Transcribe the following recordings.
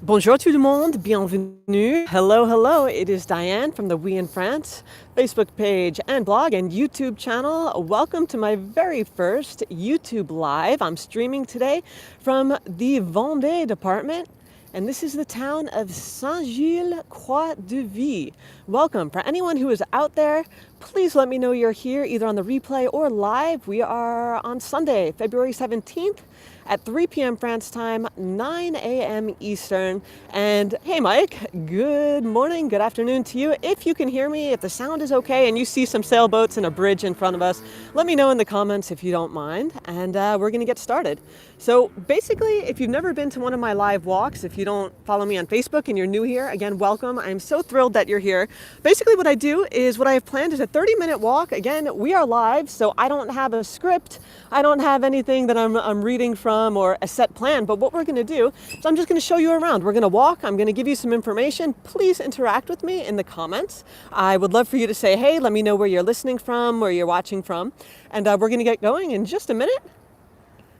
Bonjour tout le monde, bienvenue. Hello, hello. It is Diane from the Oui In France Facebook page and blog and YouTube channel. Welcome to my very first YouTube Live. I'm streaming today from the Vendée department, and this is the town of Saint-Gilles-Croix-de-Vie. Welcome. For anyone who is out there, please let me know you're here either on the replay or live. We are on Sunday, February 17th. At 3 p.m. France time, 9 a.m. Eastern. And hey, Mike, good morning, good afternoon to you. If you can hear me, if the sound is okay and you see some sailboats and a bridge in front of us, let me know in the comments if you don't mind. And we're going to get started. So basically, if you've never been to one of my live walks, if you don't follow me on Facebook and you're new here, again, welcome. I'm so thrilled that you're here. Basically, what I do is what I have planned is a 30-minute walk. Again, we are live, so I don't have a script. I don't have anything that I'm reading from or a set plan, but what we're going to do is I'm just going to show you around. We're going to walk. I'm going to give you some information. Please interact with me in the comments. I would love for you to say, hey, let me know where you're listening from, where you're watching from, and we're going to get going in just a minute.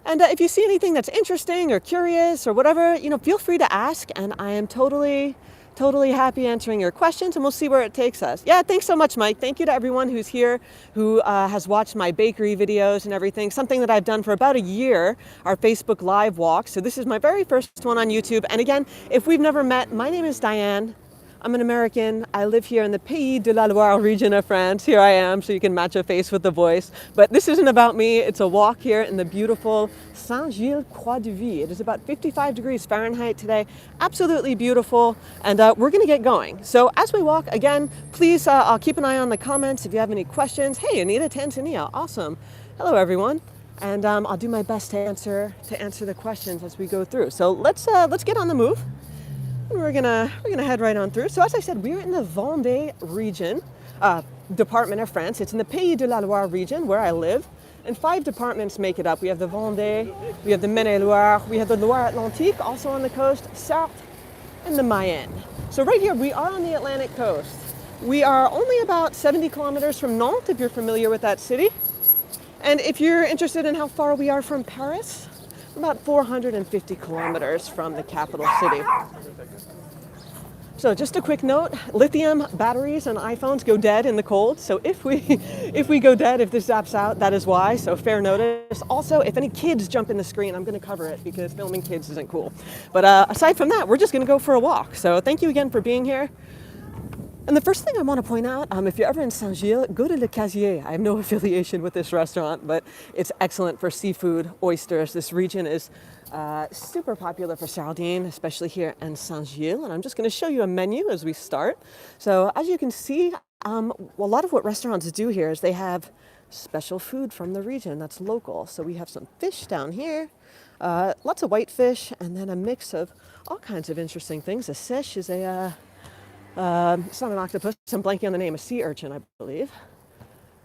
And if you see anything that's interesting or curious or whatever, feel free to ask, and I am totally happy answering your questions, and we'll see where it takes us. Yeah, thanks so much, Mike. Thank you to everyone who's here, who has watched my bakery videos and everything, something that I've done for about a year, our Facebook Live walk. So this is my very first one on YouTube. And again, if we've never met, my name is Diane. I'm an American. I live here in the Pays de la Loire region of France. Here I am, so you can match a face with the voice. But this isn't about me. It's a walk here in the beautiful Saint-Gilles-Croix-de-Vie. It is about 55 degrees Fahrenheit today. Absolutely beautiful. And we're going to get going. So as we walk, again, please, I'll keep an eye on the comments if you have any questions. Hey, Anita, Tanzania. Awesome. Hello, everyone. And I'll do my best to answer the questions as we go through. So let's get on the move. We're gonna head right on through. So as I said, we're in the Vendée region, department of France. It's in the Pays de la Loire region where I live. And 5 departments make it up. We have the Vendée, we have the Maine-et-Loire, we have the Loire-Atlantique, also on the coast, Sarthe, and the Mayenne. So right here, we are on the Atlantic coast. We are only about 70 kilometers from Nantes, if you're familiar with that city. And if you're interested in how far we are from Paris, about 450 kilometers from the capital city. So just a quick note, lithium batteries on iPhones go dead in the cold. So if we go dead, if this zaps out, that is why. So fair notice. Also, if any kids jump in the screen, I'm going to cover it because filming kids isn't cool. But aside from that, we're just going to go for a walk. So thank you again for being here. And the first thing I want to point out, if you're ever in Saint-Gilles, go to Le Casier. I have no affiliation with this restaurant, but it's excellent for seafood, oysters. This region is super popular for sardines, especially here in Saint-Gilles. And I'm just going to show you a menu as we start. So as you can see, a lot of what restaurants do here is they have special food from the region that's local. So we have some fish down here, lots of white fish, and then a mix of all kinds of interesting things. A seiche is it's not an octopus, I'm blanking on the name, a sea urchin, I believe.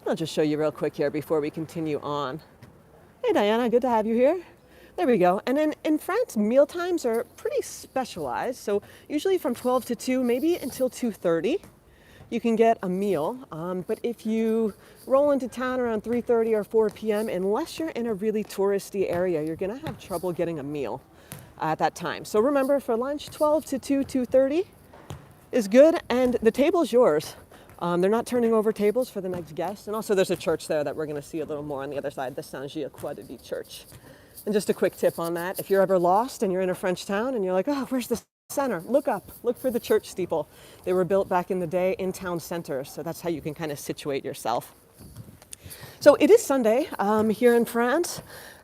I'll just show you real quick here before we continue on. Hey Diana, good to have you here. There we go. And in France, meal times are pretty specialized. So usually from 12 to 2, maybe until 2:30, you can get a meal. But if you roll into town around 3:30 or 4 p.m., unless you're in a really touristy area, you're going to have trouble getting a meal at that time. So remember, for lunch, 12 to 2:30 is good, and the table's yours. They're not turning over tables for the next guest. And also there's a church there that we're going to see a little more on the other side, the Saint-Gilles-Croix-de-Vie church. And just a quick tip on that, if you're ever lost and you're in a French town and you're like, oh, where's the center? Look up, look for the church steeple. They were built back in the day in town centers, so that's how you can kind of situate yourself. So it is Sunday here in France.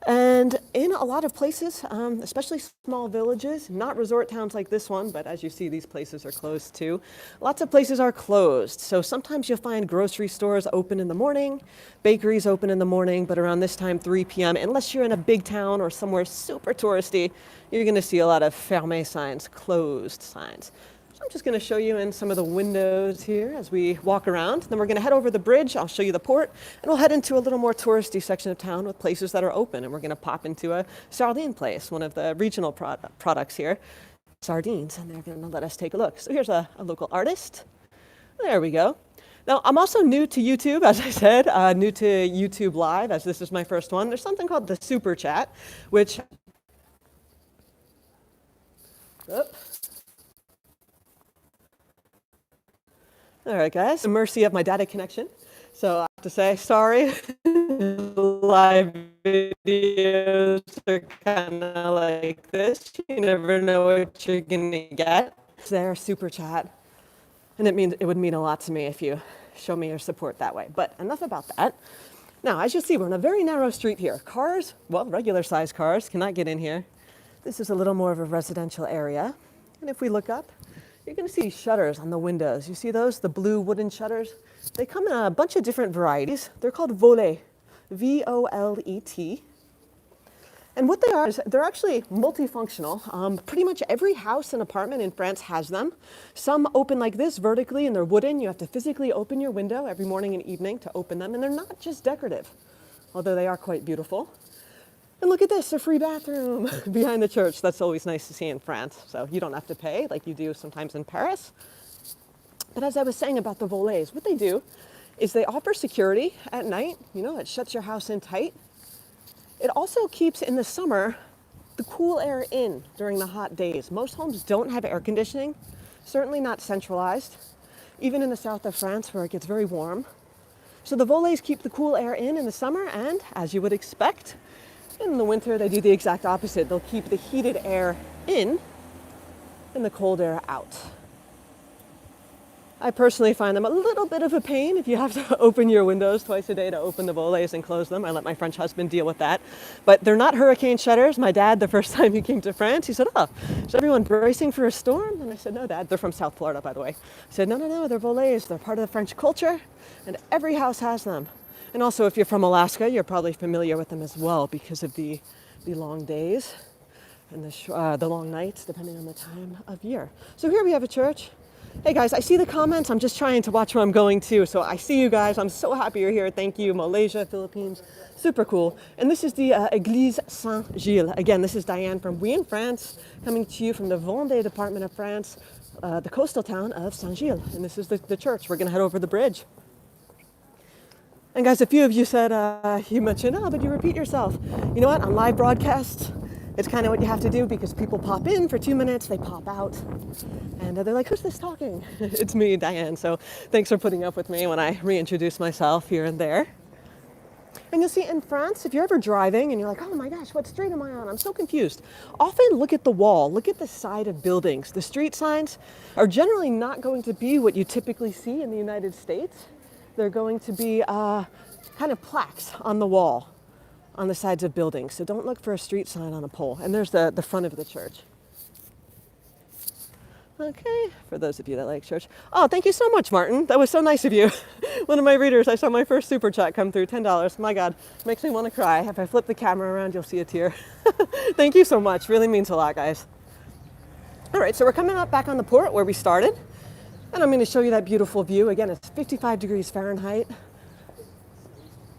And in a lot of places, especially small villages, not resort towns like this one, but as you see, these places are closed too. Lots of places are closed. So sometimes you'll find grocery stores open in the morning, bakeries open in the morning, but around this time, 3 p.m., unless you're in a big town or somewhere super touristy, you're going to see a lot of fermé signs, closed signs. I'm just going to show you in some of the windows here as we walk around. Then we're going to head over the bridge. I'll show you the port, and we'll head into a little more touristy section of town with places that are open. And we're going to pop into a sardine place, one of the regional products here, sardines, and they're going to let us take a look. So here's a local artist. There we go. Now, I'm also new to YouTube, as I said, new to YouTube Live, as this is my first one. There's something called the Super Chat, which Oop. All right, guys. The mercy of my data connection. So I have to say, sorry. Live videos are kind of like this. You never know what you're going to get. It's their super chat. And it would mean a lot to me if you show me your support that way. But enough about that. Now, as you see, we're on a very narrow street here. Cars, well, regular sized cars cannot get in here. This is a little more of a residential area. And if we look up, you're going to see shutters on the windows. You see those, the blue wooden shutters? They come in a bunch of different varieties. They're called volets, V-O-L-E-T. And what they are is they're actually multifunctional. Pretty much every house and apartment in France has them. Some open like this vertically and they're wooden. You have to physically open your window every morning and evening to open them. And they're not just decorative, although they are quite beautiful. And look at this, a free bathroom behind the church. That's always nice to see in France. So you don't have to pay like you do sometimes in Paris. But as I was saying about the volets, what they do is they offer security at night. You know, it shuts your house in tight. It also keeps, in the summer, the cool air in during the hot days. Most homes don't have air conditioning, certainly not centralized, even in the south of France where it gets very warm. So the volets keep the cool air in the summer, and as you would expect, in the winter they do the exact opposite. They'll keep the heated air in and the cold air out. I personally find them a little bit of a pain if you have to open your windows twice a day to open the volets and close them. I let my French husband deal with that. But they're not hurricane shutters. My dad, the first time he came to France, he said, "Oh, is everyone bracing for a storm?" And I said, "No, Dad." They're from South Florida, by the way. I said, No, they're volets. They're part of the French culture, and every house has them. And also, if you're from Alaska, you're probably familiar with them as well because of the long days and the long nights, depending on the time of year. So here we have a church. Hey guys, I see the comments. I'm just trying to watch where I'm going to. So I see you guys. I'm so happy you're here. Thank you. Malaysia, Philippines. Super cool. And this is the Église Saint-Gilles. Again, this is Diane from Oui In France, coming to you from the Vendée department of France, the coastal town of Saint-Gilles. And this is the church. We're going to head over the bridge. And guys, a few of you said, you mentioned, but you repeat yourself. You know what? On live broadcasts, it's kind of what you have to do because people pop in for 2 minutes, they pop out, and they're like, "Who's this talking?" It's me, Diane. So thanks for putting up with me when I reintroduce myself here and there. And you'll see in France, if you're ever driving and you're like, "Oh my gosh, what street am I on? I'm so confused." Often look at the wall, look at the side of buildings. The street signs are generally not going to be what you typically see in the United States. They're going to be kind of plaques on the wall, on the sides of buildings. So don't look for a street sign on a pole. And there's the front of the church. Okay, for those of you that like church. Oh, thank you so much, Martin. That was so nice of you. One of my readers, I saw my first super chat come through, $10. My God, makes me want to cry. If I flip the camera around, you'll see a tear. Thank you so much. Really means a lot, guys. All right, so we're coming up back on the port where we started. And I'm going to show you that beautiful view. Again, it's 55 degrees Fahrenheit.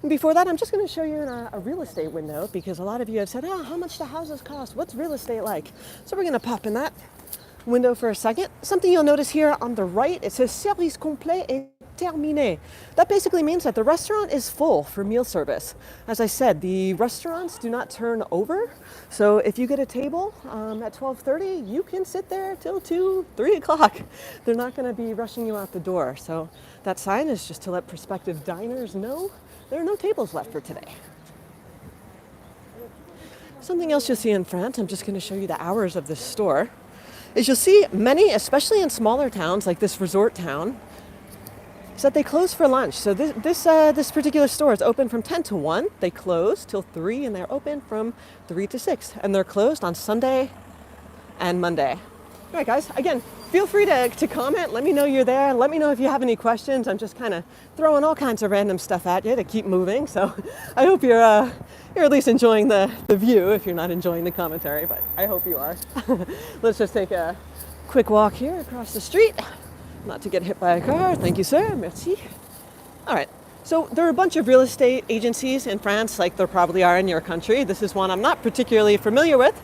And before that, I'm just going to show you a real estate window because a lot of you have said, how much do houses cost? What's real estate like? So we're going to pop in that window for a second. Something you'll notice here on the right, it says service complet et terminé. That basically means that the restaurant is full for meal service. As I said, the restaurants do not turn over. So if you get a table at 12:30, you can sit there till 2, 3 o'clock. They're not going to be rushing you out the door. So that sign is just to let prospective diners know there are no tables left for today. Something else you'll see in France, I'm just going to show you the hours of this store, is you'll see many, especially in smaller towns like this resort town, is that they close for lunch. So this particular store is open from 10 to 1. They close till 3 and they're open from 3 to 6. And they're closed on Sunday and Monday. All right, guys, again, feel free to comment. Let me know you're there. Let me know if you have any questions. I'm just kind of throwing all kinds of random stuff at you to keep moving. So I hope you're at least enjoying the view if you're not enjoying the commentary, but I hope you are. Let's just take a quick walk here across the street. Not to get hit by a car. Thank you, sir. Merci. All right. So there are a bunch of real estate agencies in France, like there probably are in your country. This is one I'm not particularly familiar with,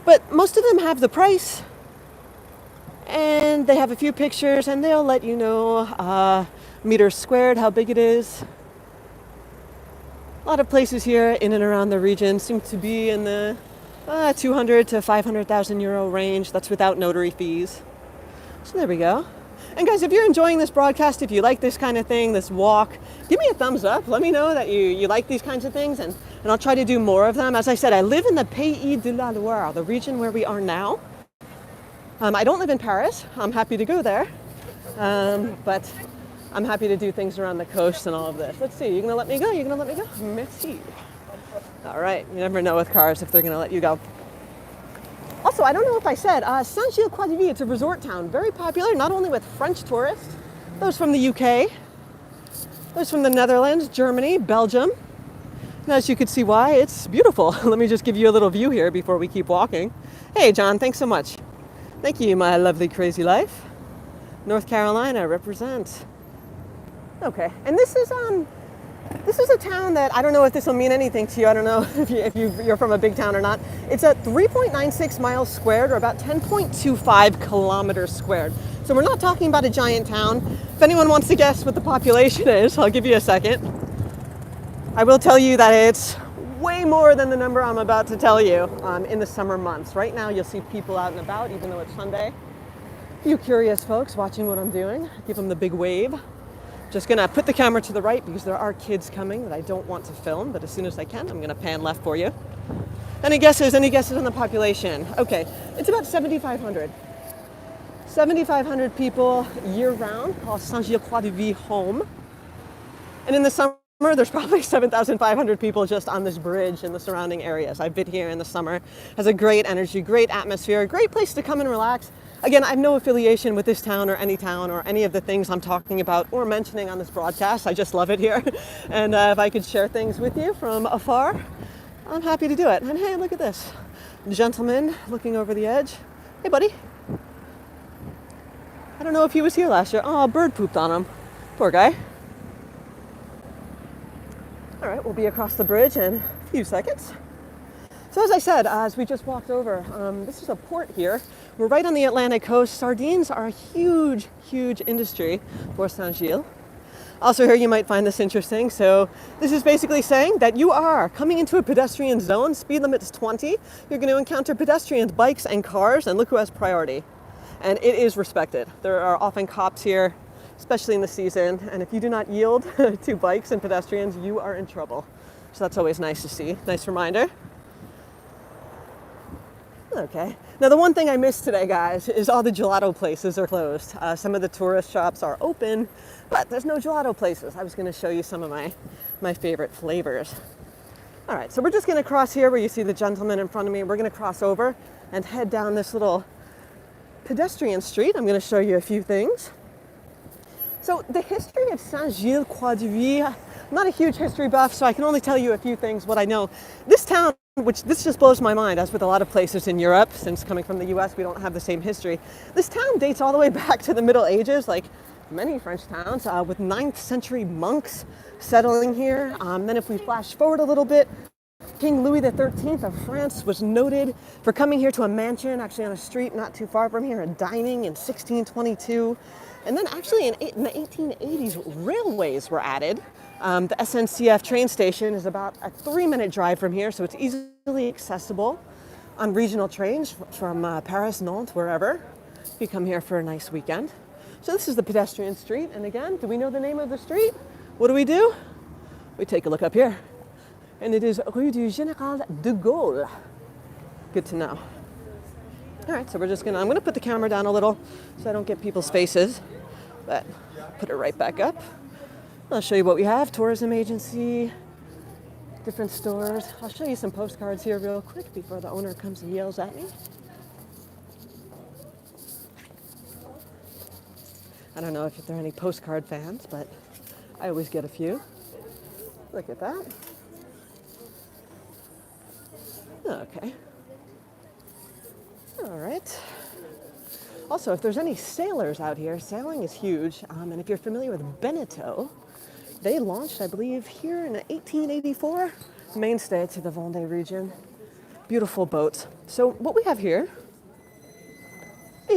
but most of them have the price and they have a few pictures and they'll let you know meters squared, how big it is. A lot of places here in and around the region seem to be in the 200 to 500,000 euro range. That's without notary fees. So there we go. And guys, if you're enjoying this broadcast, if you like this kind of thing, this walk, give me a thumbs up. Let me know that you like these kinds of things, and I'll try to do more of them. As I said, I live in the Pays de la Loire, the region where we are now. I don't live in Paris. I'm happy to go there. But I'm happy to do things around the coast and all of this. Let's see, you gonna let me go? You gonna let me go? Merci. All right, you never know with cars if they're gonna let you go. Also, I don't know if I said, Saint-Gilles-Croix-de-Vie, it's a resort town, very popular, not only with French tourists, those from the UK, those from the Netherlands, Germany, Belgium. And as you can see why, it's beautiful. Let me just give you a little view here before we keep walking. Hey, John, thanks so much. Thank you, my lovely crazy life. North Carolina represent. Okay, and this is a town that, I don't know if this will mean anything to you. I don't know if you're from a big town or not. It's at 3.96 miles squared, or about 10.25 kilometers squared. So we're not talking about a giant town. If anyone wants to guess what the population is, I'll give you a second. I will tell you that it's way more than the number I'm about to tell you in the summer months. Right now you'll see people out and about, even though it's Sunday. A few curious folks watching what I'm doing. Give them the big wave. Just gonna put the camera to the right because there are kids coming that I don't want to film, but as soon as I can, I'm gonna pan left for you. Any guesses? Any guesses on the population? Okay, it's about 7,500. 7,500 people year round call Saint-Gilles-Croix-de-Vie home. And in the summer, there's probably 7,500 people just on this bridge in the surrounding areas. I've been here in the summer. It has a great energy, great atmosphere, great place to come and relax. Again, I have no affiliation with this town or any of the things I'm talking about or mentioning on this broadcast. I just love it here. And if I could share things with you from afar, I'm happy to do it. And hey, look at this. Gentleman looking over the edge. Hey, buddy. I don't know if he was here last year. Oh, a bird pooped on him. Poor guy. All right, we'll be across the bridge in a few seconds. So as I said, as we just walked over, this is a port here. We're right on the Atlantic coast. Sardines are a huge, huge industry for Saint-Gilles. Also here you might find this interesting. So this is basically saying that you are coming into a pedestrian zone. Speed limit is 20. You're going to encounter pedestrians, bikes, and cars, and look who has priority. And it is respected. There are often cops here, especially in the season. And if you do not yield to bikes and pedestrians, you are in trouble. So that's always nice to see. Nice reminder. Okay. Now the one thing I missed today, guys, is all the gelato places are closed. Some of the tourist shops are open, but there's no gelato places. I was going to show you some of my favorite flavors. All right, so we're just going to cross here where you see the gentleman in front of me. We're going to cross over and head down this little pedestrian street. I'm going to show you a few things. So the history of Saint-Gilles-Croix-de-Vie, I'm not a huge history buff, so I can only tell you a few things, what I know. This town, which this just blows my mind, as with a lot of places in Europe, since coming from the US, we don't have the same history. This town dates all the way back to the Middle Ages, like many French towns, with 9th century monks settling here. Then if we flash forward a little bit, King Louis XIII of France was noted for coming here to a mansion, actually on a street not too far from here, and dining in 1622. And then actually in the 1880s, railways were added. The SNCF train station is about a 3-minute drive from here, so it's easily accessible on regional trains from Paris, Nantes, wherever. You come here for a nice weekend. So this is the pedestrian street, and again, do we know the name of the street? What do? We take a look up here, and it is Rue du Général de Gaulle. Good to know. All right, so I'm gonna put the camera down a little so I don't get people's faces, but put it right back up. I'll show you what we have. Tourism agency, different stores. I'll show you some postcards here real quick before the owner comes and yells at me. I don't know if there are any postcard fans, but I always get a few. Look at that. Okay. All right. Also, if there's any sailors out here, sailing is huge. And if you're familiar with Beneteau, they launched, I believe, here in 1884, mainstay to the Vendée region. Beautiful boats. So what we have here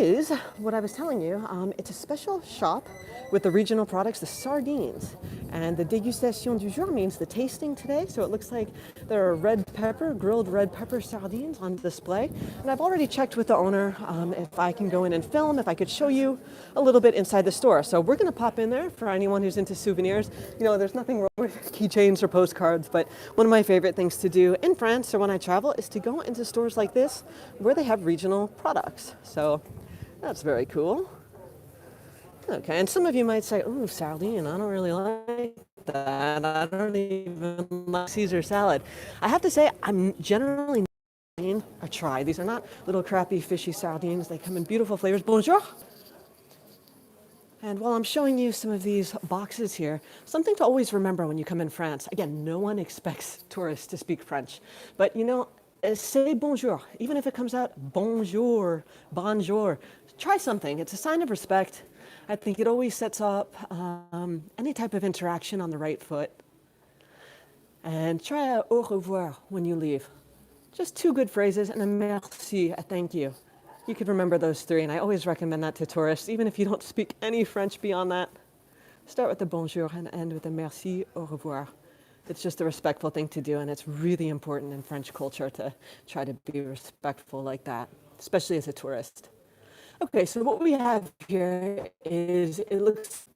is what I was telling you. It's a special shop with the regional products, the sardines. And the dégustation du jour means the tasting today. So it looks like there are grilled red pepper sardines on display. And I've already checked with the owner if I can go in and film, if I could show you a little bit inside the store. So we're gonna pop in there for anyone who's into souvenirs. You know, there's nothing wrong with keychains or postcards, but one of my favorite things to do in France or when I travel is to go into stores like this where they have regional products. So that's very cool. Okay, and some of you might say, ooh, sardine, I don't really like that. I don't even like Caesar salad. I have to say, I'm generally not a try. These are not little crappy fishy sardines. They come in beautiful flavors. Bonjour. And while I'm showing you some of these boxes here, something to always remember when you come in France. Again, no one expects tourists to speak French. But you know, say bonjour. Even if it comes out bonjour, bonjour, try something. It's a sign of respect. I think it always sets up any type of interaction on the right foot. And try a au revoir when you leave. Just two good phrases, and a merci, a thank you. You could remember those three, and I always recommend that to tourists, even if you don't speak any French beyond that. Start with the bonjour and end with the merci, au revoir. It's just a respectful thing to do, and it's really important in French culture to try to be respectful like that, especially as a tourist. Okay, so what we have here is, it looks...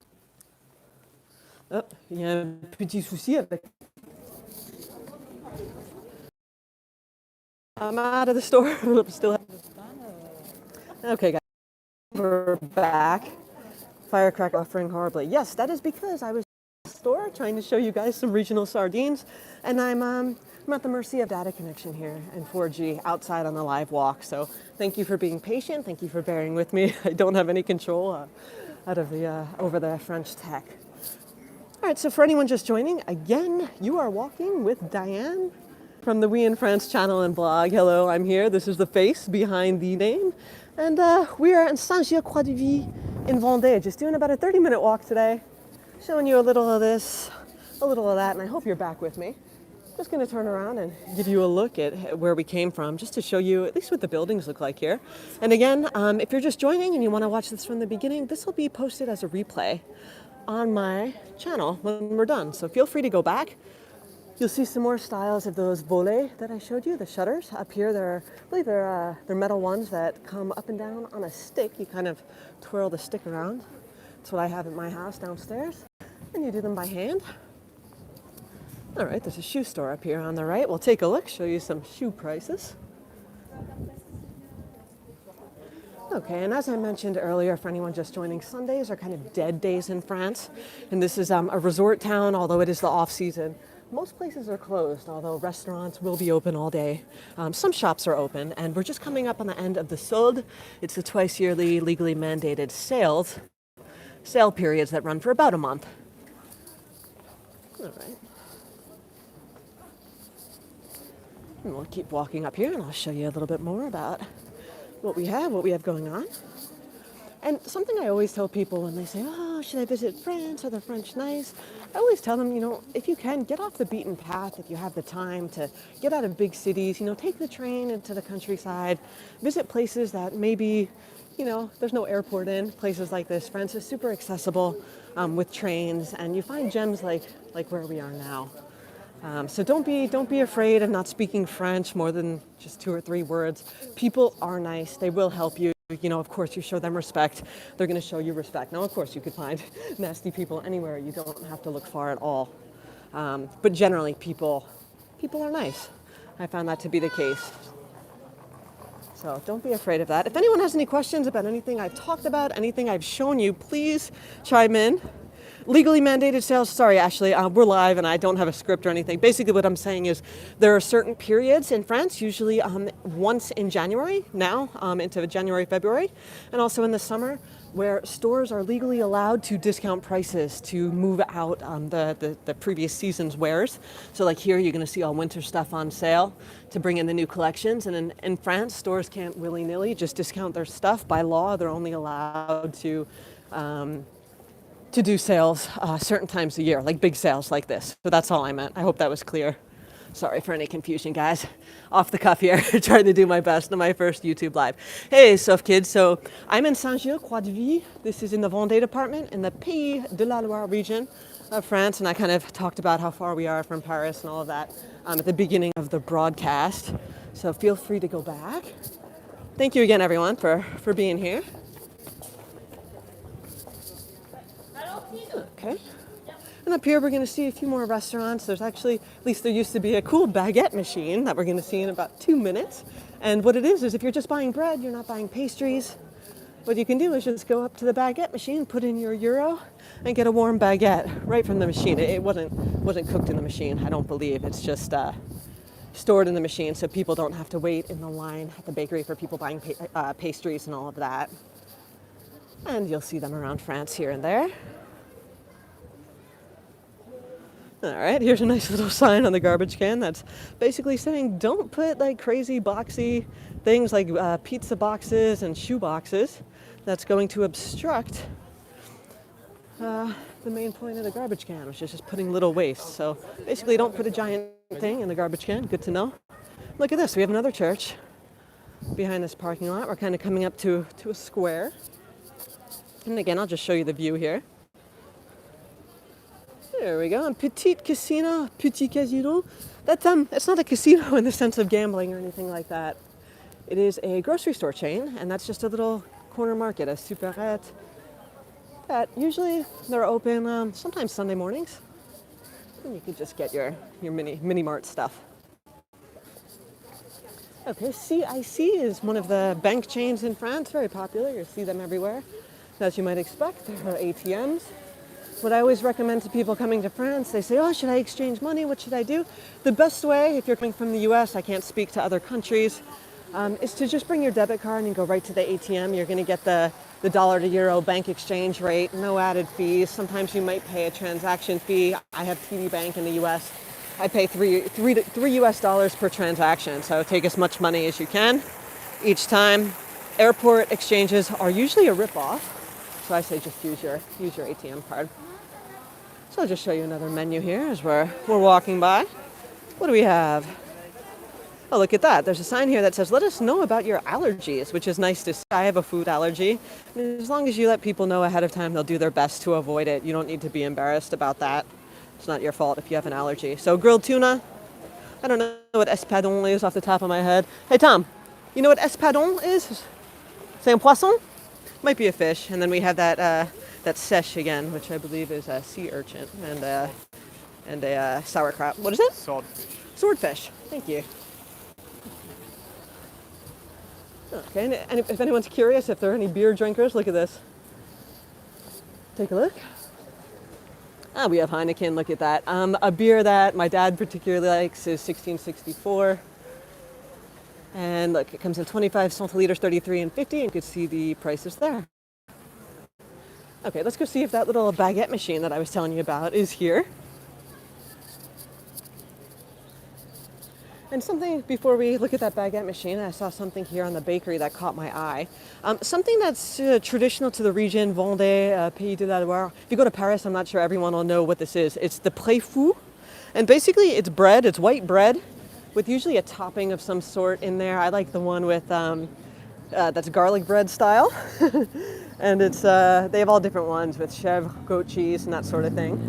Oh, il y a un petit souci avec... I'm out of the store. Still. Okay, guys, we're back. Firecracker offering horribly. Yes, that is because I was in the store trying to show you guys some regional sardines, and I'm at the mercy of data connection here and 4G outside on the live walk. So thank you for being patient. Thank you for bearing with me. I don't have any control over the French tech. All right, so for anyone just joining, again, you are walking with Diane from the Oui In France channel and blog. Hello, I'm here. This is the face behind the name. And we are in Saint-Gilles-Croix-de-Vie in Vendée, just doing about a 30-minute walk today, showing you a little of this, a little of that, and I hope you're back with me. Just going to turn around and give you a look at where we came from, just to show you at least what the buildings look like here. And again, if you're just joining and you want to watch this from the beginning, this will be posted as a replay on my channel when we're done. So feel free to go back. You'll see some more styles of those volets that I showed you, the shutters. Up here, I believe they're metal ones that come up and down on a stick. You kind of twirl the stick around. That's what I have at my house downstairs. And you do them by hand. All right, there's a shoe store up here on the right. We'll take a look, show you some shoe prices. Okay, and as I mentioned earlier, for anyone just joining, Sundays are kind of dead days in France. And this is a resort town, although it is the off-season. Most places are closed, although restaurants will be open all day. Some shops are open, and we're just coming up on the end of the solde. It's the twice yearly legally mandated sale periods that run for about a month. All right. And we'll keep walking up here, and I'll show you a little bit more about what we have going on. And something I always tell people when they say, oh, should I visit France? Are the French nice? I always tell them, you know, if you can, get off the beaten path if you have the time to get out of big cities, you know, take the train into the countryside, visit places that maybe, you know, there's no airport in, places like this. France is super accessible with trains, and you find gems like where we are now. So don't be afraid of not speaking French more than just 2 or 3 words. People are nice. They will help you. You know, of course, you show them respect. They're going to show you respect. Now, of course, you could find nasty people anywhere. You don't have to look far at all. But generally, people are nice. I found that to be the case. So don't be afraid of that. If anyone has any questions about anything I've talked about, anything I've shown you, please chime in. Legally mandated sales, sorry, Ashley, we're live and I don't have a script or anything. Basically what I'm saying is there are certain periods in France, usually once in January, now into January, February, and also in the summer, where stores are legally allowed to discount prices to move out the previous season's wares. So like here, you're gonna see all winter stuff on sale to bring in the new collections. And in France, stores can't willy-nilly just discount their stuff. By law, they're only allowed to do sales certain times a year, like big sales like this. So that's all I meant. I hope that was clear. Sorry for any confusion, guys. Off the cuff here, trying to do my best on my first YouTube live. Hey, Soft Kids. So I'm in Saint-Gilles-Croix-de-Vie. This is in the Vendée department in the Pays de la Loire region of France. And I kind of talked about how far we are from Paris and all of that at the beginning of the broadcast. So feel free to go back. Thank you again, everyone, for being here. Okay. And up here, we're going to see a few more restaurants. There's actually, at least there used to be a cool baguette machine that we're going to see in about 2 minutes. And what it is if you're just buying bread, you're not buying pastries, what you can do is just go up to the baguette machine, put in your euro, and get a warm baguette right from the machine. It wasn't cooked in the machine, I don't believe. It's just stored in the machine so people don't have to wait in the line at the bakery for people buying pastries and all of that. And you'll see them around France here and there. All right, here's a nice little sign on the garbage can that's basically saying don't put like crazy boxy things like pizza boxes and shoe boxes. That's going to obstruct the main point of the garbage can, which is just putting little waste. So basically don't put a giant thing in the garbage can. Good to know. Look at this, we have another church behind this parking lot. We're kind of coming up to a square. And again, I'll just show you the view here. There we go. Petit casino, petit casino. That's it's not a casino in the sense of gambling or anything like that. It is a grocery store chain, and that's just a little corner market, a supérette. That usually they're open sometimes Sunday mornings, and you can just get your mini mart stuff. Okay, CIC is one of the bank chains in France, very popular. You see them everywhere, as you might expect. There are ATMs. What I always recommend to people coming to France, they say, oh, should I exchange money? What should I do? The best way, if you're coming from the US, I can't speak to other countries, is to just bring your debit card and go right to the ATM. You're going to get the dollar to euro bank exchange rate, no added fees. Sometimes you might pay a transaction fee. I have TD Bank in the US. I pay $3 US per transaction, so take as much money as you can each time. Airport exchanges are usually a rip-off, so I say just use your ATM card. So I'll just show you another menu here as we're walking by. What do we have? Oh, look at that. There's a sign here that says, let us know about your allergies, which is nice to see. I have a food allergy. And as long as you let people know ahead of time, they'll do their best to avoid it. You don't need to be embarrassed about that. It's not your fault if you have an allergy. So grilled tuna. I don't know what espadon is off the top of my head. Hey, Tom, you know what espadon is? C'est un poisson? Might be a fish. And then we have that seiche again, which I believe is a sea urchin and a sauerkraut. What is it? Swordfish. Swordfish. Thank you. Okay, and if anyone's curious if there are any beer drinkers, look at this. Take a look. We have Heineken, look at that. A beer that my dad particularly likes is 1664. And look, it comes in 25 centiliters, 33 and 50, and you can see the prices there. Okay, let's go see if that little baguette machine that I was telling you about is here. And something, before we look at that baguette machine, I saw something here on the bakery that caught my eye. Something that's traditional to the region, Vendée, Pays de la Loire. If you go to Paris, I'm not sure everyone will know what this is. It's the préfou. And basically it's bread, it's white bread, with usually a topping of some sort in there. I like the one with, that's garlic bread style. And it's they have all different ones with chèvre, goat cheese, and that sort of thing.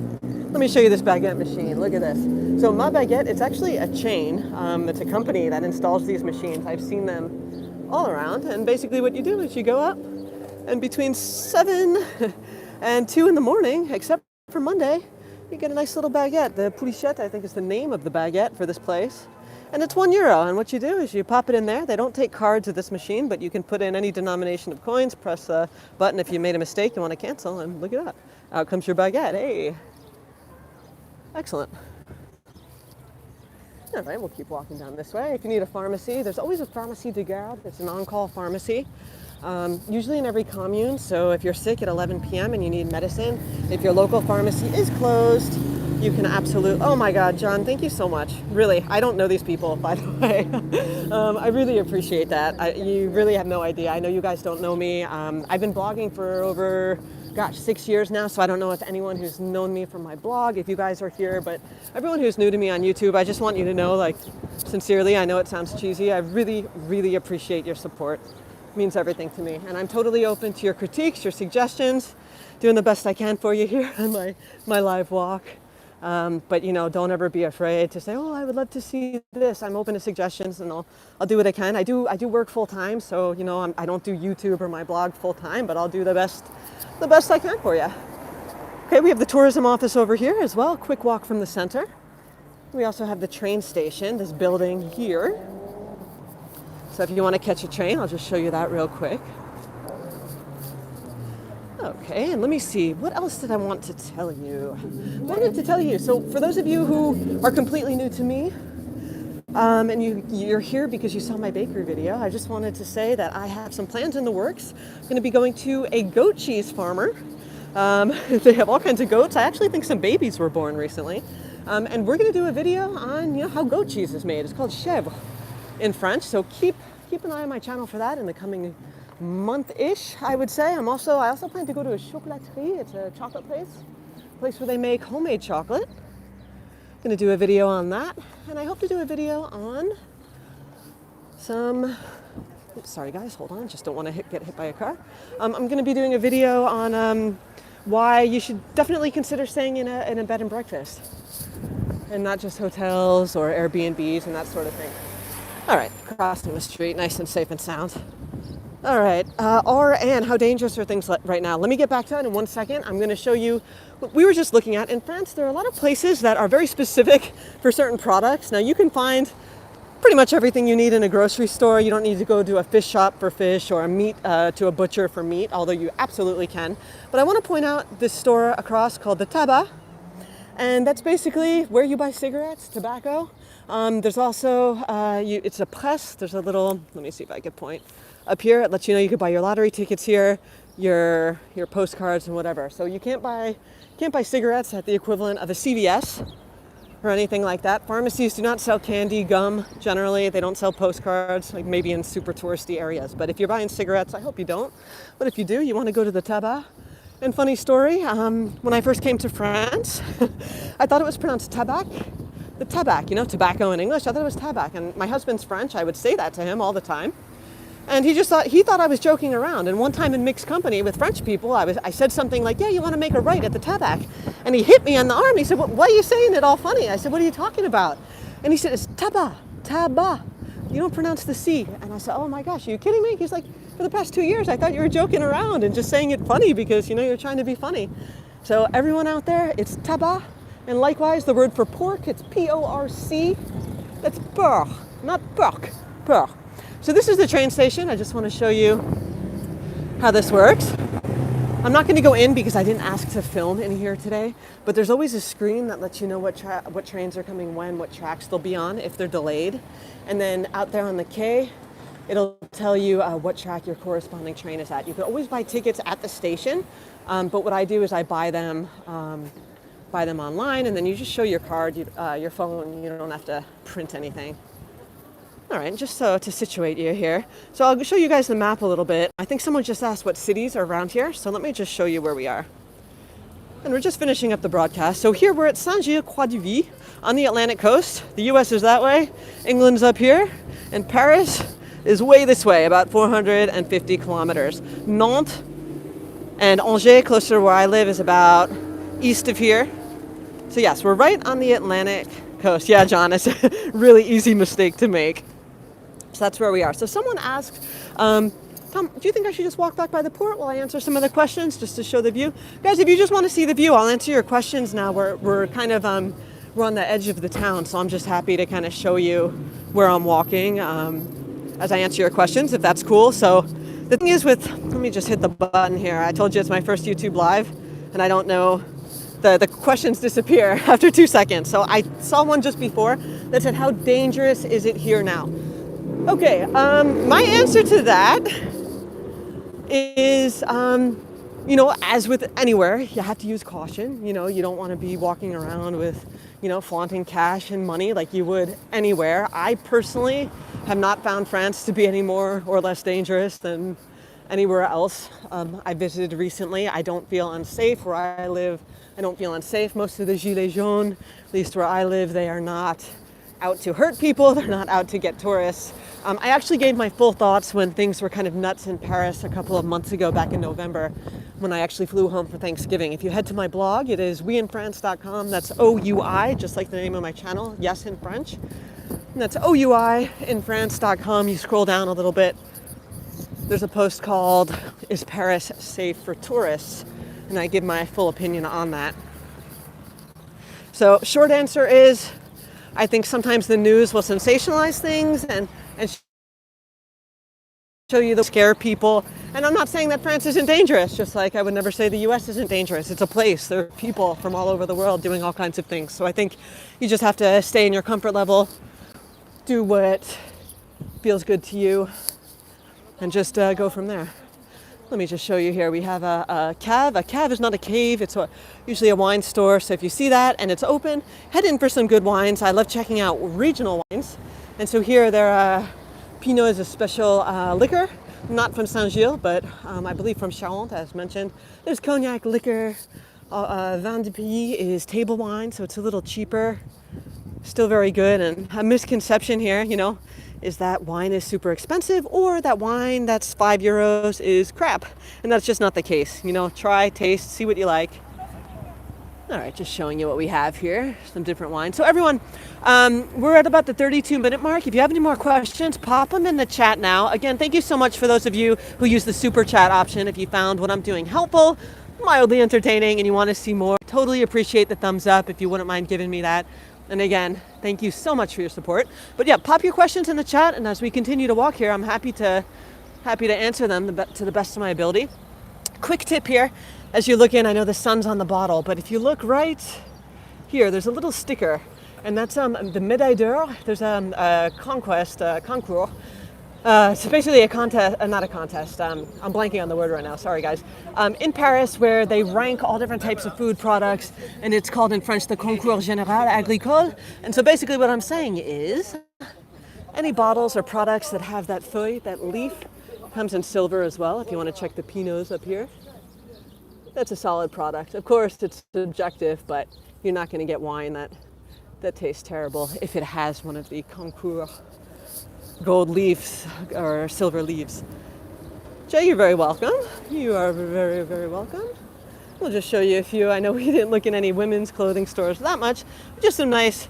Let me show you this baguette machine. Look at this. So Ma Baguette, it's actually a chain. It's a company that installs these machines. I've seen them all around. And basically what you do is you go up, and between 7 and 2 in the morning, except for Monday, you get a nice little baguette. The poulichette, I think, is the name of the baguette for this place. And it's €1. And what you do is you pop it in there. They don't take cards at this machine, but you can put in any denomination of coins, press a button if you made a mistake, you want to cancel, and look at that. Out comes your baguette. Hey. Excellent. All right, we'll keep walking down this way. If you need a pharmacy, there's always a pharmacie de garde. It's an on-call pharmacy, usually in every commune. So if you're sick at 11 p.m. and you need medicine, if your local pharmacy is closed, you can absolutely... Oh my God, John, thank you so much. Really, I don't know these people, by the way. I really appreciate that. You really have no idea. I know you guys don't know me. I've been blogging for over gosh, 6 years now. So I don't know if anyone who's known me from my blog, if you guys are here, but everyone who's new to me on YouTube, I just want you to know, like, sincerely, I know it sounds cheesy, I really, really appreciate your support. It means everything to me. And I'm totally open to your critiques, your suggestions, doing the best I can for you here on my live walk. But you know, don't ever be afraid to say, oh, I would love to see this. I'm open to suggestions, and I'll do what I can. I do work full time, so you know, I don't do YouTube or my blog full time, but I'll do the best I can for you. Okay, we have the tourism office over here as well. Quick walk from the center. We also have the train station, this building here. So if you want to catch a train, I'll just show you that real quick. Okay, and let me see, what else did I want to tell you? I wanted to tell you, so for those of you who are completely new to me, and you're here because you saw my bakery video, I just wanted to say that I have some plans in the works. I'm going to be going to a goat cheese farmer. They have all kinds of goats. I actually think some babies were born recently. And we're going to do a video on, you know, how goat cheese is made. It's called chèvre in French, so keep an eye on my channel for that in the coming month-ish, I would say. I also plan to go to a chocolaterie. It's a chocolate place where they make homemade chocolate. I'm going to do a video on that, and I hope to do a video on some, oops, sorry guys, hold on, just don't want to get hit by a car. I'm going to be doing a video on why you should definitely consider staying in a bed and breakfast, and not just hotels or Airbnbs and that sort of thing. All right, crossing the street, nice and safe and sound. All right, and how dangerous are things right now? Let me get back to that in 1 second. I'm going to show you what we were just looking at. In France, there are a lot of places that are very specific for certain products. Now, you can find pretty much everything you need in a grocery store. You don't need to go to a fish shop for fish or to a butcher for meat, although you absolutely can. But I want to point out this store across called the Tabac, and that's basically where you buy cigarettes, tobacco. There's also, it's a press. There's a little, let me see if I can point. Up here, it lets you know you could buy your lottery tickets here, your postcards and whatever. So you can't buy cigarettes at the equivalent of a CVS or anything like that. Pharmacies do not sell candy, gum, generally. They don't sell postcards, like maybe in super touristy areas. But if you're buying cigarettes, I hope you don't. But if you do, you want to go to the Tabac. And funny story, when I first came to France, I thought it was pronounced tabac. The tabac, you know, tobacco in English. I thought it was tabac. And my husband's French. I would say that to him all the time. And he thought I was joking around. And one time in mixed company with French people, I said something like, yeah, you want to make a right at the Tabac. And he hit me on the arm. He said, why are you saying it all funny? I said, what are you talking about? And he said, it's tabac. You don't pronounce the C. And I said, oh my gosh, are you kidding me? He's like, for the past 2 years, I thought you were joking around and just saying it funny because, you know, you're trying to be funny. So everyone out there, it's tabac. And likewise, the word for pork, it's P-O-R-C. That's porc, not pork, porc. So this is the train station. I just want to show you how this works. I'm not going to go in because I didn't ask to film in here today, but there's always a screen that lets you know what trains are coming when, what tracks they'll be on if they're delayed. And then out there on the quay, it'll tell you what track your corresponding train is at. You can always buy tickets at the station, but what I do is I buy them online, and then you just show your card, your phone. You don't have to print anything. All right, just so to situate you here. So I'll show you guys the map a little bit. I think someone just asked what cities are around here, so let me just show you where we are. And we're just finishing up the broadcast. So here we're at Saint-Gilles-Croix-de-Vie on the Atlantic coast. The US is that way, England's up here, and Paris is way this way, about 450 kilometers. Nantes and Angers, closer to where I live, is about east of here. So yes, we're right on the Atlantic coast. Yeah, John, it's a really easy mistake to make. So that's where we are. So someone asked, Tom, do you think I should just walk back by the port while I answer some of the questions just to show the view? Guys, if you just want to see the view, I'll answer your questions now. We're kind of, we're on the edge of the town, so I'm just happy to kind of show you where I'm walking as I answer your questions, if that's cool. So the thing is let me just hit the button here. I told you it's my first YouTube live, and I don't know, the questions disappear after 2 seconds. So I saw one just before that said, how dangerous is it here now? Okay, my answer to that is, you know, as with anywhere, you have to use caution. You know, you don't want to be walking around with, you know, flaunting cash and money like you would anywhere. I personally have not found France to be any more or less dangerous than anywhere else I visited recently. I don't feel unsafe where I live. I don't feel unsafe. Most of the Gilets jaunes, at least where I live, they are not out to hurt people. They're not out to get tourists. I actually gave my full thoughts when things were kind of nuts in Paris a couple of months ago, back in November, when I actually flew home for Thanksgiving. If you head to my blog, it is ouinfrance.com. That's OUI, just like the name of my channel, Yes in French. And that's OUIinfrance.com. You scroll down a little bit. There's a post called, "Is Paris Safe for Tourists?" And I give my full opinion on that. So short answer is, I think sometimes the news will sensationalize things and show you the scare people. And I'm not saying that France isn't dangerous, just like I would never say the US isn't dangerous. It's a place. There are people from all over the world doing all kinds of things. So I think you just have to stay in your comfort level, do what feels good to you, and just go from there. Let me just show you here. We have a cave. A cave is not a cave. It's usually a wine store. So if you see that and it's open, head in for some good wines. I love checking out regional wines. And so here Pinot is a special liquor, not from Saint-Gilles, but I believe from Charente, as mentioned. There's cognac liquor. Vin de Pays is table wine, so it's a little cheaper. Still very good. And a misconception here, is that wine is super expensive, or that wine that's €5 is crap. And that's just not the case. Try, taste, see what you like. All right, just showing you what we have here, some different wines. So everyone, we're at about the 32-minute mark. If you have any more questions, pop them in the chat now. Again, thank you so much for those of you who use the super chat option. If you found what I'm doing helpful, mildly entertaining, and you want to see more, totally appreciate the thumbs up if you wouldn't mind giving me that. And again, thank you so much for your support. But yeah, pop your questions in the chat, and as we continue to walk here, I'm happy to answer them to the best of my ability. Quick tip here, as you look in, I know the sun's on the bottle, but if you look right here, there's a little sticker, and that's the Médaille d'Or. There's a concours. So basically a contest, not a contest, I'm blanking on the word right now, sorry guys, in Paris, where they rank all different types of food products, and it's called in French the Concours Général Agricole. And so basically what I'm saying is, any bottles or products that have that feuille, that leaf, comes in silver as well, if you want to check the Pinots up here. That's a solid product. Of course, it's subjective, but you're not going to get wine that tastes terrible if it has one of the Concours gold leaves or silver leaves. Jay, you're very welcome. You are very, very welcome. We'll just show you a few. I know we didn't look in any women's clothing stores that much. Just some nice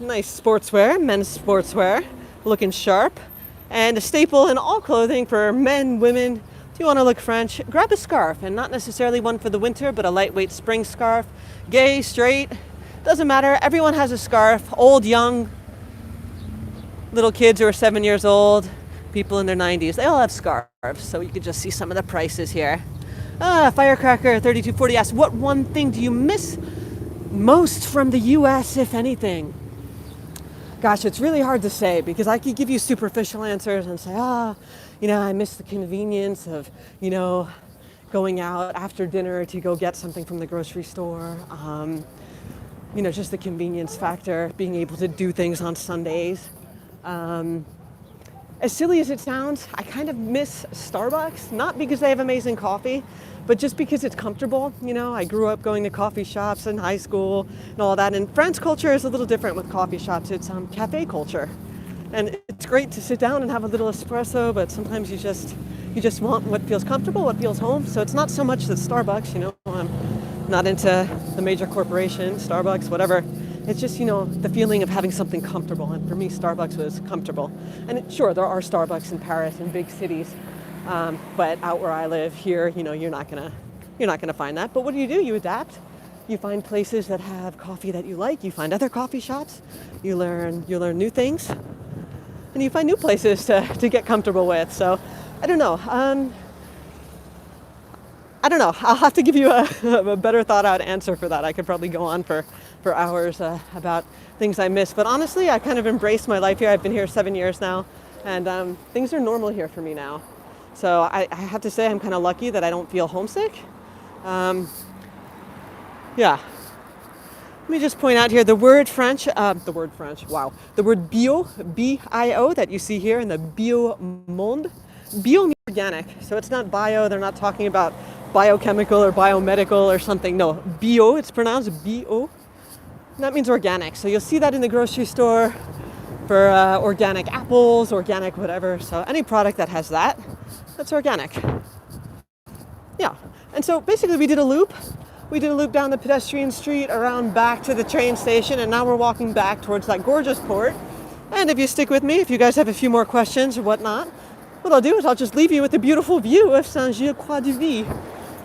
sportswear, men's sportswear, looking sharp. And a staple in all clothing for men, women. If you want to look French, grab a scarf, and not necessarily one for the winter, but a lightweight spring scarf. Gay, straight, doesn't matter. Everyone has a scarf, old, young, little kids who are 7 years old, people in their 90s, they all have scarves. So you can just see some of the prices here. Firecracker 3240 asks, what one thing do you miss most from the US, if anything? Gosh, it's really hard to say, because I could give you superficial answers and say, I miss the convenience of, going out after dinner to go get something from the grocery store. Just the convenience factor, being able to do things on Sundays. As silly as it sounds, I kind of miss Starbucks, not because they have amazing coffee, but just because it's comfortable. I grew up going to coffee shops in high school and all that. And French culture is a little different with coffee shops. It's cafe culture. And it's great to sit down and have a little espresso, but sometimes you just want what feels comfortable, what feels home. So it's not so much that Starbucks, I'm not into the major corporation, Starbucks, whatever. It's just, the feeling of having something comfortable. And for me, Starbucks was comfortable. And sure, there are Starbucks in Paris and big cities. But out where I live here, you're not gonna find that. But what do? You adapt. You find places that have coffee that you like. You find other coffee shops. You learn new things. And you find new places to get comfortable with. So I don't know. I'll have to give you a better thought out answer for that. I could probably go on for hours about things I miss. But honestly, I kind of embraced my life here. I've been here 7 years now, and things are normal here for me now. So I have to say I'm kind of lucky that I don't feel homesick. Yeah. Let me just point out here the word bio, B-I-O, that you see here in the bio monde. Bio means organic. So it's not bio, they're not talking about biochemical or biomedical or something. No, bio, it's pronounced bio. And that means organic. So you'll see that in the grocery store for organic apples, organic whatever. So any product that has that, that's organic. Yeah. And so basically we did a loop. We did a loop down the Pedestrian Street, around back to the train station, and now we're walking back towards that gorgeous port. And if you stick with me, if you guys have a few more questions or whatnot, what I'll do is I'll just leave you with the beautiful view of Saint-Gilles-Croix-de-Vie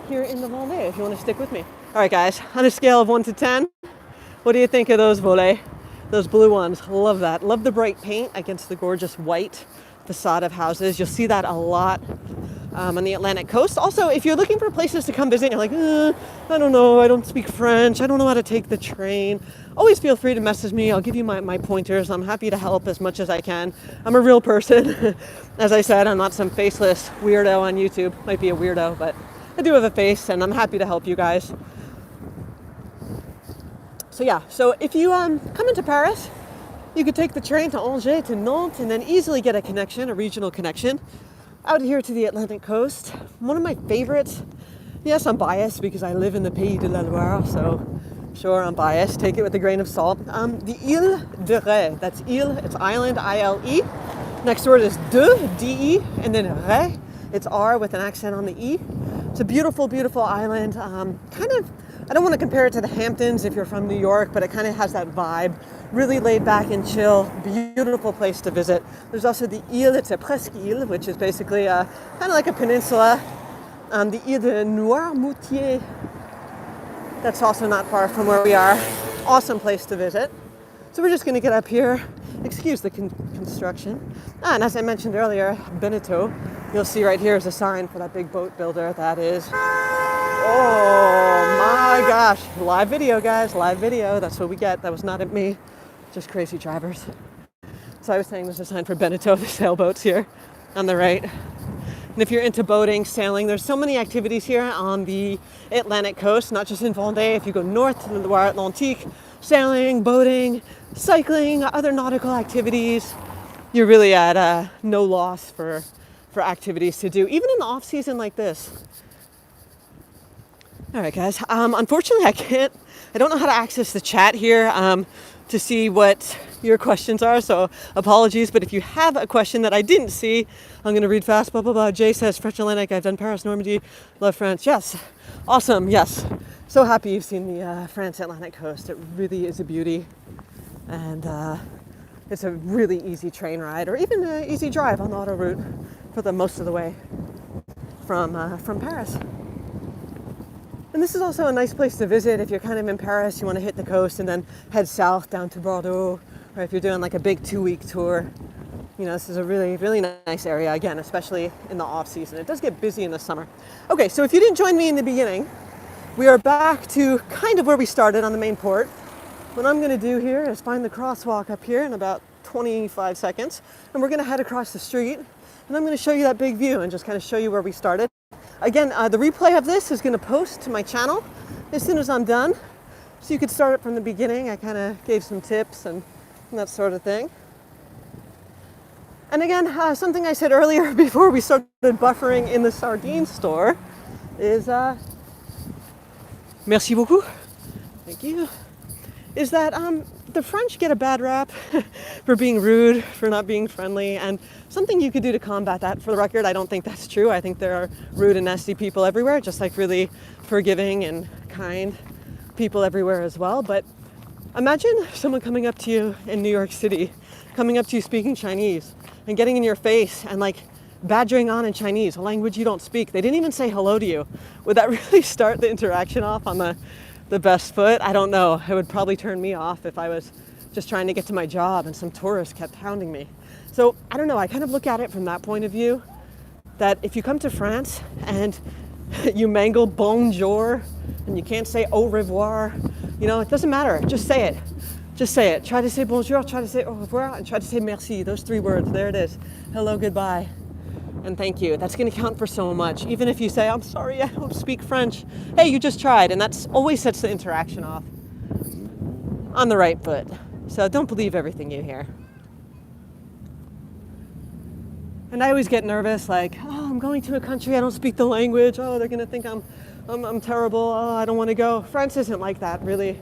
here in the Vendée, if you want to stick with me. All right, guys, on a scale of 1 to 10, what do you think of those volets? Those blue ones, love that. Love the bright paint against the gorgeous white facade of houses. You'll see that a lot on the Atlantic coast. Also, if you're looking for places to come visit, you're like, I don't know, I don't speak French, I don't know how to take the train, always feel free to message me. I'll give you my pointers. I'm happy to help as much as I can. I'm a real person. As I said, I'm not some faceless weirdo on YouTube. Might be a weirdo, but I do have a face, and I'm happy to help you guys. So yeah, so if you come into Paris, you could take the train to Angers, to Nantes, and then easily get a connection, a regional connection, out here to the Atlantic coast. One of my favorites, yes, I'm biased because I live in the Pays de la Loire, so sure, I'm biased. Take it with a grain of salt. The Ile de Ré, that's Ile, it's island, I-L-E. Next word is de, D-E, and then Ré, it's R with an accent on the E. It's a beautiful, beautiful island. Kind of, I don't want to compare it to the Hamptons if you're from New York, but it kind of has that vibe. Really laid back and chill, beautiful place to visit. There's also the Ile, it's a presqu'île, which is basically kind of like a peninsula. The Ile de Noirmoutier, that's also not far from where we are. Awesome place to visit. So we're just going to get up here. Excuse the construction. And as I mentioned earlier, Beneteau, you'll see right here is a sign for that big boat builder. That is, oh my gosh, live video, guys, live video. That's what we get. That was not at me, just crazy drivers. So I was saying there's a sign for Beneteau, the sailboats here on the right. And if you're into boating, sailing, there's so many activities here on the Atlantic coast, not just in Vendée. If you go north to the Loire Atlantique, sailing, boating, cycling, other nautical activities, you're really at no loss for activities to do, even in the off season like this. All right, guys. Unfortunately, I don't know how to access the chat here to see what your questions are, so apologies. But if you have a question that I didn't see, I'm going to read fast. Blah, blah, blah. Jay says, French Atlantic, I've done Paris, Normandy, love France. Yes. Awesome. Yes. So happy you've seen the France Atlantic coast. It really is a beauty. And it's a really easy train ride, or even an easy drive on the autoroute for the most of the way from Paris. And this is also a nice place to visit if you're kind of in Paris, you want to hit the coast and then head south down to Bordeaux, or if you're doing like a big 2-week tour. You know, this is a really, really nice area, again, especially in the off season. It does get busy in the summer. Okay, so if you didn't join me in the beginning, we are back to kind of where we started on the main port. What I'm going to do here is find the crosswalk up here in about 25 seconds, and we're going to head across the street, and I'm going to show you that big view and just kind of show you where we started. Again, the replay of this is going to post to my channel as soon as I'm done, so you could start it from the beginning. I kind of gave some tips and that sort of thing. And again, something I said earlier before we started buffering in the sardine store is, merci beaucoup, thank you, is that the French get a bad rap for being rude, for not being friendly, and something you could do to combat that. For the record, I don't think that's true. I think there are rude and nasty people everywhere, just like really forgiving and kind people everywhere as well. But imagine someone coming up to you in New York City, coming up to you speaking Chinese and getting in your face and like badgering on in Chinese, a language you don't speak. They didn't even say hello to you. Would that really start the interaction off on the best foot? I don't know. It would probably turn me off if I was just trying to get to my job and some tourist kept hounding me. So I don't know. I kind of look at it from that point of view, that if you come to France and you mangle bonjour and you can't say au revoir, you know, it doesn't matter. Just say it. Just say it. Try to say bonjour, try to say au revoir, and try to say merci. Those 3 words. There it is. Hello, goodbye, and thank you. That's going to count for so much. Even if you say, I'm sorry, I don't speak French. Hey, you just tried. And that's always sets the interaction off on the right foot. So don't believe everything you hear. And I always get nervous, like, oh, I'm going to a country I don't speak the language. Oh, they're gonna think I'm terrible. Oh, I don't want to go. France isn't like that, really.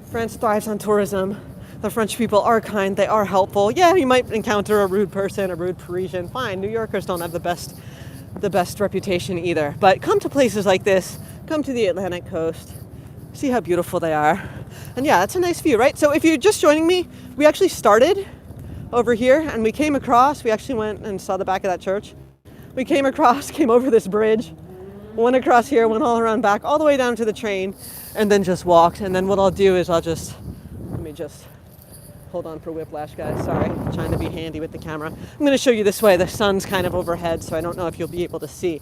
France thrives on tourism. The French people are kind. They are helpful. Yeah, you might encounter a rude person, a rude Parisian. Fine. New Yorkers don't have the best reputation either. But come to places like this. Come to the Atlantic coast. See how beautiful they are. And yeah, it's a nice view, right? So if you're just joining me, we actually started over here and we came across. We actually went and saw the back of that church. We came over this bridge, went across here, went all around back, all the way down to the train, and then just walked. And then what I'll do is let me just hold on for whiplash, guys. Sorry, I'm trying to be handy with the camera. I'm going to show you this way. The sun's kind of overhead, so I don't know if you'll be able to see.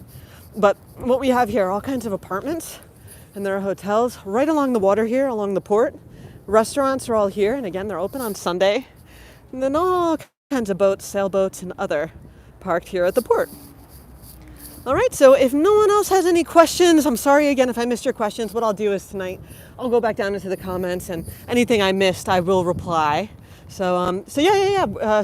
But what we have here are all kinds of apartments, and there are hotels right along the water here, along the port. Restaurants are all here, and again, they're open on Sunday. And then all kinds of boats, sailboats, and other parked here at the port. All right, so if no one else has any questions, I'm sorry again if I missed your questions. What I'll do is tonight, I'll go back down into the comments, and anything I missed, I will reply. So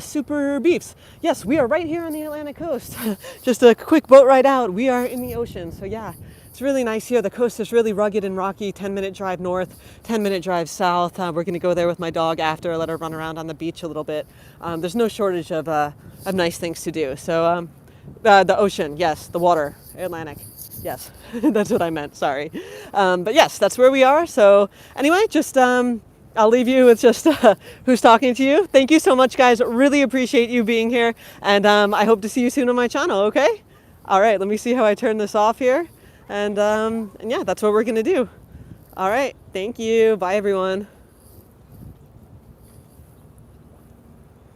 super beefs. Yes, we are right here on the Atlantic coast. Just a quick boat ride out. We are in the ocean. So yeah, it's really nice here. The coast is really rugged and rocky. 10-minute drive north, 10-minute drive south. We're going to go there with my dog after, let her run around on the beach a little bit. There's no shortage of nice things to do. So the ocean, yes, the water, Atlantic. Yes, that's what I meant. Sorry. But yes, that's where we are. So anyway, just I'll leave you with just who's talking to you. Thank you so much, guys. Really appreciate you being here. And I hope to see you soon on my channel, okay? All right, let me see how I turn this off here. And yeah, that's what we're going to do. All right, thank you. Bye, everyone.